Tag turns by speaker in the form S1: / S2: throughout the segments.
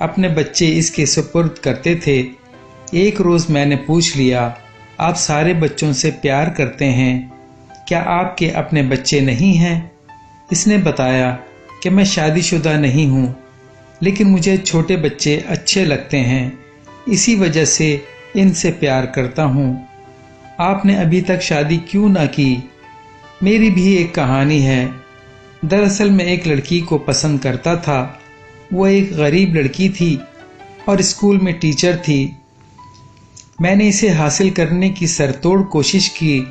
S1: اپنے بچے اس کے سپرد کرتے تھے۔ ایک روز میں نے پوچھ لیا، آپ سارے بچوں سے پیار کرتے ہیں، کیا آپ کے اپنے بچے نہیں ہیں؟ اس نے بتایا کہ میں شادی شدہ نہیں ہوں، لیکن مجھے چھوٹے بچے اچھے لگتے ہیں، اسی وجہ سے ان سے پیار کرتا ہوں۔ آپ نے ابھی تک شادی کیوں نہ کی؟ میری بھی ایک کہانی ہے۔ دراصل میں ایک لڑکی کو پسند کرتا تھا۔ وہ ایک غریب لڑکی تھی اور اسکول میں ٹیچر تھی۔ میں نے اسے حاصل کرنے کی سرتوڑ کوشش کی،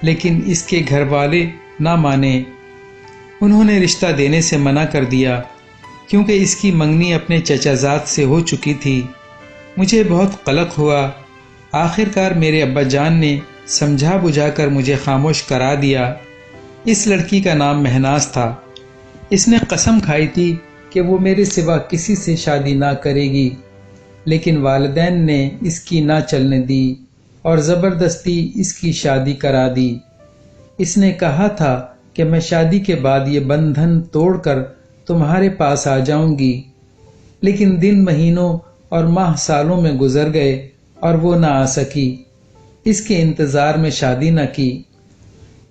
S1: لیکن اس کے گھر والے نہ مانے۔ انہوں نے رشتہ دینے سے منع کر دیا کیونکہ اس کی منگنی اپنے چچا زاد سے ہو چکی تھی۔ مجھے بہت قلق ہوا۔ آخر کار میرے ابا جان نے سمجھا بجھا کر مجھے خاموش کرا دیا۔ اس لڑکی کا نام مہناز تھا۔ اس نے قسم کھائی تھی کہ وہ میرے سوا کسی سے شادی نہ کرے گی، لیکن والدین نے اس کی نہ چلنے دی اور زبردستی اس کی شادی کرا دی۔ اس نے کہا تھا کہ میں شادی کے بعد یہ بندھن توڑ کر تمہارے پاس آ جاؤں گی، لیکن دن مہینوں اور ماہ سالوں میں گزر گئے اور وہ نہ آ سکی۔ اس کے انتظار میں شادی نہ کی۔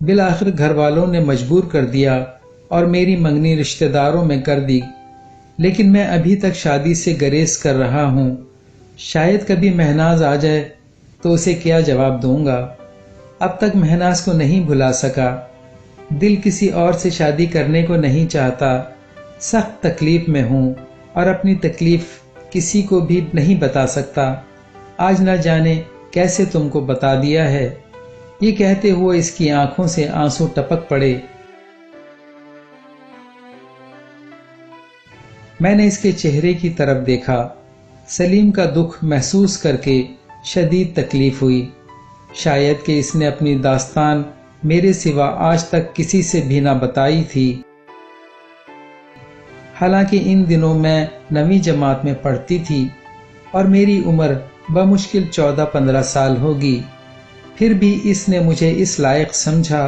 S1: بالآخر گھر والوں نے مجبور کر دیا اور میری منگنی رشتہ داروں میں کر دی، لیکن میں ابھی تک شادی سے گریز کر رہا ہوں۔ شاید کبھی مہناز آ جائے تو اسے کیا جواب دوں گا۔ اب تک مہناز کو نہیں بھلا سکا۔ دل کسی اور سے شادی کرنے کو نہیں چاہتا۔ سخت تکلیف میں ہوں اور اپنی تکلیف کسی کو بھی نہیں بتا سکتا۔ آج نہ جانے کیسے تم کو بتا دیا ہے۔ یہ کہتے ہوئے اس کی آنکھوں سے آنسو ٹپک پڑے۔ میں نے اس کے چہرے کی طرف دیکھا۔ سلیم کا دکھ محسوس کر کے شدید تکلیف ہوئی۔ شاید کہ اس نے اپنی داستان میرے سوا آج تک کسی سے بھی نہ بتائی تھی۔ حالانکہ ان دنوں میں 9ویں جماعت میں پڑھتی تھی اور میری عمر بمشکل 14-15 سال ہوگی، پھر بھی اس نے مجھے اس لائق سمجھا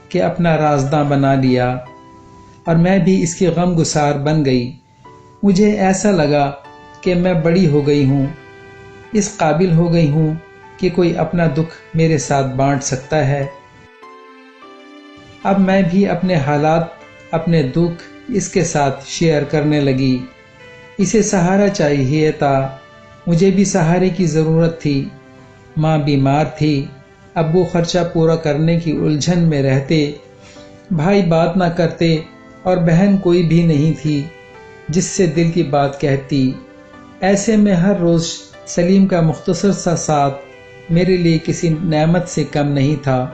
S1: کہ اپنا رازداں بنا لیا اور میں بھی اس کی غم گسار بن گئی۔ مجھے ایسا لگا کہ میں بڑی ہو گئی ہوں، اس قابل ہو گئی ہوں کہ کوئی اپنا دکھ میرے ساتھ بانٹ سکتا ہے۔ اب میں بھی اپنے حالات، اپنے دکھ اس کے ساتھ شیئر کرنے لگی۔ اسے سہارا چاہیے تھا، مجھے بھی سہارے کی ضرورت تھی۔ ماں بیمار تھی، ابو خرچہ پورا کرنے کی الجھن میں رہتے، بھائی بات نہ کرتے اور بہن کوئی بھی نہیں تھی جس سے دل کی بات کہتی۔ ایسے میں ہر روز سلیم کا مختصر سا ساتھ میرے لیے کسی نعمت سے کم نہیں تھا۔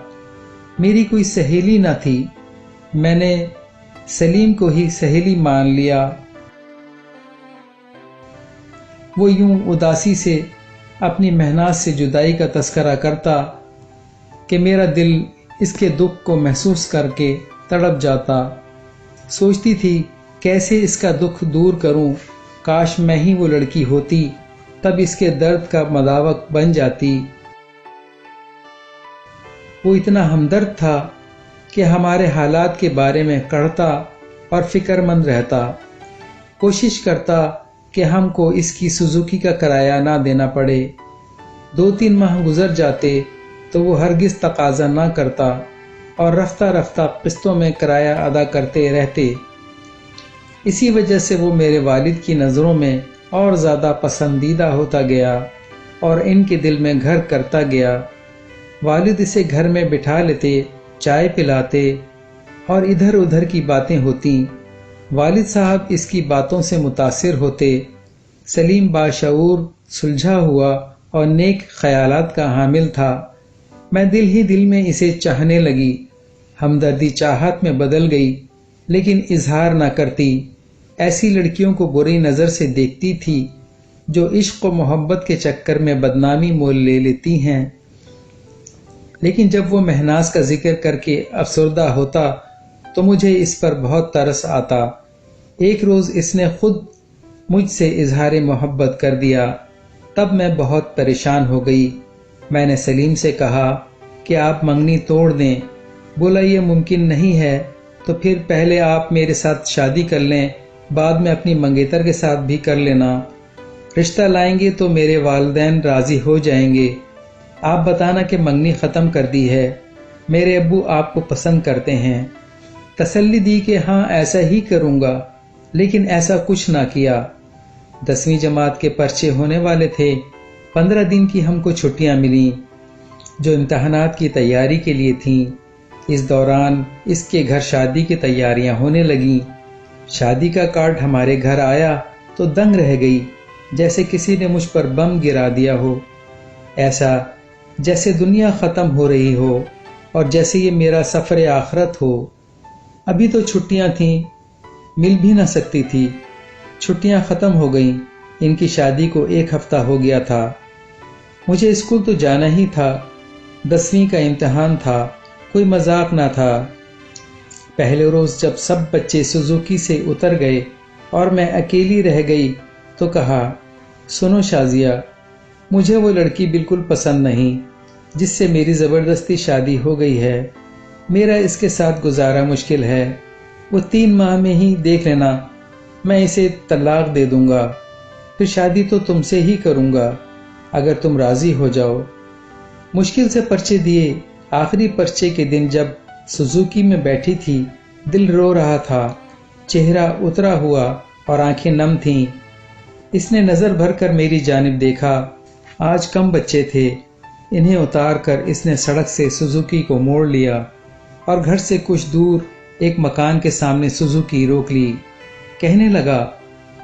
S1: میری کوئی سہیلی نہ تھی، میں نے سلیم کو ہی سہیلی مان لیا۔ وہ یوں اداسی سے اپنی مہناز سے جدائی کا تذکرہ کرتا کہ میرا دل اس کے دکھ کو محسوس کر کے تڑپ جاتا۔ سوچتی تھی کیسے اس کا دکھ دور کروں، کاش میں ہی وہ لڑکی ہوتی، تب اس کے درد کا مداوق بن جاتی۔ وہ اتنا ہمدرد تھا کہ ہمارے حالات کے بارے میں کڑھتا اور فکر مند رہتا، کوشش کرتا کہ ہم کو اس کی سوزوکی کا کرایہ نہ دینا پڑے۔ 2-3 ماہ گزر جاتے تو وہ ہرگز تقاضا نہ کرتا اور رفتہ رفتہ قسطوں میں کرایہ ادا کرتے رہتے۔ اسی وجہ سے وہ میرے والد کی نظروں میں اور زیادہ پسندیدہ ہوتا گیا اور ان کے دل میں گھر کرتا گیا۔ والد اسے گھر میں بٹھا لیتے، چائے پلاتے اور ادھر ادھر کی باتیں ہوتی۔ والد صاحب اس کی باتوں سے متاثر ہوتے۔ سلیم باشعور، سلجھا ہوا اور نیک خیالات کا حامل تھا۔ میں دل ہی دل میں اسے چاہنے لگی۔ ہمدردی چاہت میں بدل گئی، لیکن اظہار نہ کرتی۔ ایسی لڑکیوں کو بری نظر سے دیکھتی تھی جو عشق و محبت کے چکر میں بدنامی مول لے لیتی ہیں۔ لیکن جب وہ مہناز کا ذکر کر کے افسردہ ہوتا تو مجھے اس پر بہت ترس آتا۔ ایک روز اس نے خود مجھ سے اظہار محبت کر دیا، تب میں بہت پریشان ہو گئی۔ میں نے سلیم سے کہا کہ آپ منگنی توڑ دیں۔ بولا یہ ممکن نہیں ہے تو پھر پہلے آپ میرے ساتھ شادی کر لیں، بعد میں اپنی منگیتر کے ساتھ بھی کر لینا۔ رشتہ لائیں گے تو میرے والدین راضی ہو جائیں گے۔ آپ بتانا کہ منگنی ختم کر دی ہے، میرے ابو آپ کو پسند کرتے ہیں۔ تسلی دی کہ ہاں ایسا ہی کروں گا، لیکن ایسا کچھ نہ کیا۔ 10ویں جماعت کے پرچے ہونے والے تھے۔ 15 دن کی ہم کو چھٹیاں ملیں جو امتحانات کی تیاری کے لیے تھیں۔ اس دوران اس کے گھر شادی کی تیاریاں ہونے لگیں۔ شادی کا کارڈ ہمارے گھر آیا تو دنگ رہ گئی، جیسے کسی نے مجھ پر بم گرا دیا ہو۔ ایسا جیسے دنیا ختم ہو رہی ہو اور جیسے یہ میرا سفر آخرت ہو۔ ابھی تو چھٹیاں تھیں، مل بھی نہ سکتی تھی۔ چھٹیاں ختم ہو گئیں۔ ان کی شادی کو 1 ہفتہ ہو گیا تھا۔ مجھے اسکول تو جانا ہی تھا۔ 10ویں کا امتحان تھا، کوئی مذاق نہ تھا۔ پہلے روز جب سب بچے سوزوکی سے اتر گئے اور میں اکیلی رہ گئی تو کہا، سنو شازیہ، مجھے وہ لڑکی بالکل پسند نہیں جس سے میری زبردستی شادی ہو گئی ہے۔ میرا اس کے ساتھ گزارا مشکل ہے۔ وہ 3 ماہ میں ہی دیکھ لینا، میں اسے طلاق دے دوں گا، پھر شادی تو تم سے ہی کروں گا اگر تم راضی ہو جاؤ۔ مشکل سے پرچے دیے۔ آخری پرچے کے دن جب سوزوکی میں بیٹھی تھی، دل رو رہا تھا، چہرہ اترا ہوا اور آنکھیں نم تھیں۔ اس نے نظر بھر کر میری جانب دیکھا۔ آج کم بچے تھے۔ انہیں اتار کر اس نے سڑک سے سوزوکی کو موڑ لیا اور گھر سے کچھ دور ایک مکان کے سامنے سوزوکی روک لی۔ کہنے لگا،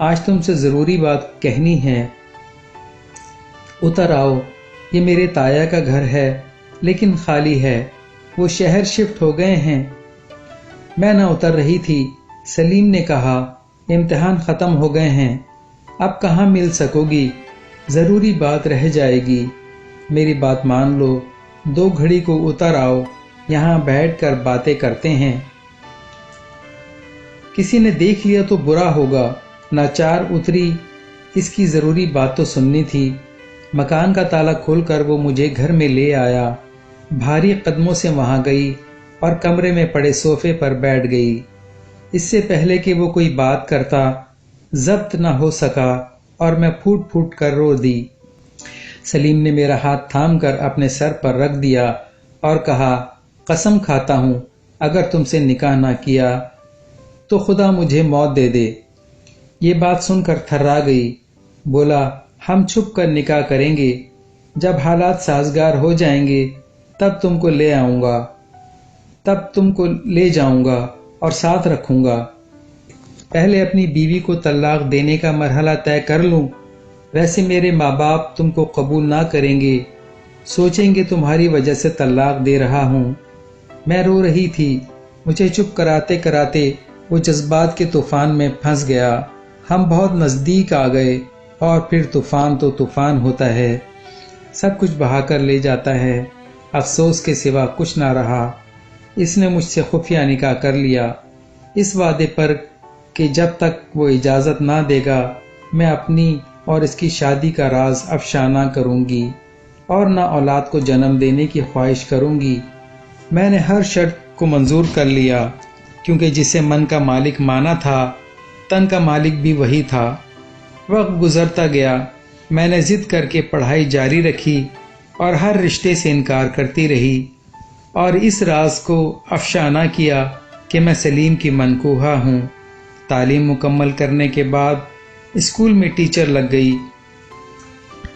S1: آج تم سے ضروری بات کہنی ہے، اتر آؤ۔ یہ میرے تایا کا گھر ہے لیکن خالی ہے، وہ شہر شفٹ ہو گئے ہیں۔ میں نہ اتر رہی تھی۔ سلیم نے کہا، امتحان ختم ہو گئے ہیں، اب کہاں مل سکو گی، ضروری بات رہ جائے گی۔ میری بات مان لو، 2 گھڑی کو اتر آؤ، یہاں بیٹھ کر باتیں کرتے ہیں۔ کسی نے دیکھ لیا تو برا ہوگا۔ ناچار اتری، اس کی ضروری بات تو سننی تھی۔ مکان کا تالا کھول کر وہ مجھے گھر میں لے آیا۔ بھاری قدموں سے وہاں گئی اور کمرے میں پڑے صوفے پر بیٹھ گئی۔ اس سے پہلے کہ وہ کوئی بات کرتا، ضبط نہ ہو سکا اور میں پھوٹ پھوٹ کر رو دی۔ سلیم نے میرا ہاتھ تھام کر اپنے سر پر رکھ دیا اور کہا، قسم کھاتا ہوں اگر تم سے نکاح نہ کیا تو خدا مجھے موت دے دے۔ یہ بات سن کر تھرا گئی۔ بولا، ہم چھپ کر نکاح کریں گے، جب حالات سازگار ہو جائیں گے تب تم کو لے آؤں گا، تب تم کو لے جاؤں گا اور ساتھ رکھوں گا۔ پہلے اپنی بیوی کو طلاق دینے کا مرحلہ طے کر لوں، ویسے میرے ماں باپ تم کو قبول نہ کریں گے، سوچیں گے تمہاری وجہ سے طلاق دے رہا ہوں۔ میں رو رہی تھی۔ مجھے چپ کراتے کراتے وہ جذبات کے طوفان میں پھنس گیا۔ ہم بہت نزدیک آ گئے اور پھر طوفان تو طوفان ہوتا ہے، سب کچھ بہا کر لے جاتا ہے۔ افسوس کے سوا کچھ نہ رہا۔ اس نے مجھ سے خفیہ نکاح کر لیا، اس وعدے پر کہ جب تک وہ اجازت نہ دے گا میں اپنی اور اس کی شادی کا راز افشا نہ کروں گی اور نہ اولاد کو جنم دینے کی خواہش کروں گی۔ میں نے ہر شرط کو منظور کر لیا، کیونکہ جسے من کا مالک مانا تھا، تن کا مالک بھی وہی تھا۔ وقت گزرتا گیا، میں نے ضد کر کے پڑھائی جاری رکھی اور ہر رشتے سے انکار کرتی رہی اور اس راز کو افشا نہ کیا کہ میں سلیم کی منکوحہ ہوں۔ تعلیم مکمل کرنے کے بعد اسکول میں ٹیچر لگ گئی۔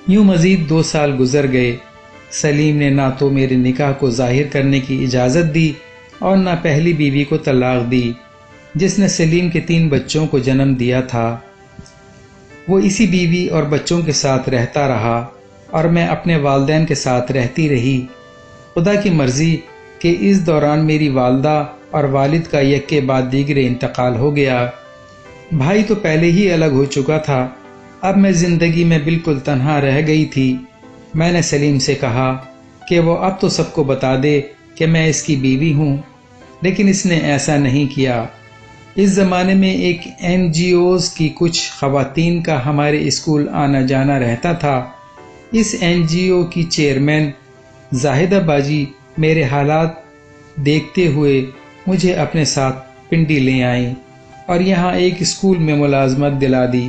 S1: یوں مزید 2 سال گزر گئے۔ سلیم نے نہ تو میرے نکاح کو ظاہر کرنے کی اجازت دی اور نہ پہلی بیوی کو طلاق دی جس نے سلیم کے 3 بچوں کو جنم دیا تھا۔ وہ اسی بیوی اور بچوں کے ساتھ رہتا رہا اور میں اپنے والدین کے ساتھ رہتی رہی۔ خدا کی مرضی کہ اس دوران میری والدہ اور والد کا یک کے بعد دیگرے انتقال ہو گیا۔ بھائی تو پہلے ہی الگ ہو چکا تھا، اب میں زندگی میں بالکل تنہا رہ گئی تھی۔ میں نے سلیم سے کہا کہ وہ اب تو سب کو بتا دے کہ میں اس کی بیوی ہوں، لیکن اس نے ایسا نہیں کیا۔ اس زمانے میں ایک NGOs کی کچھ خواتین کا ہمارے اسکول آنا جانا رہتا تھا۔ اس NGO کی چیئرمین زاہدہ باجی میرے حالات دیکھتے ہوئے مجھے اپنے ساتھ پنڈی لے آئیں اور یہاں ایک اسکول میں ملازمت دلا دی۔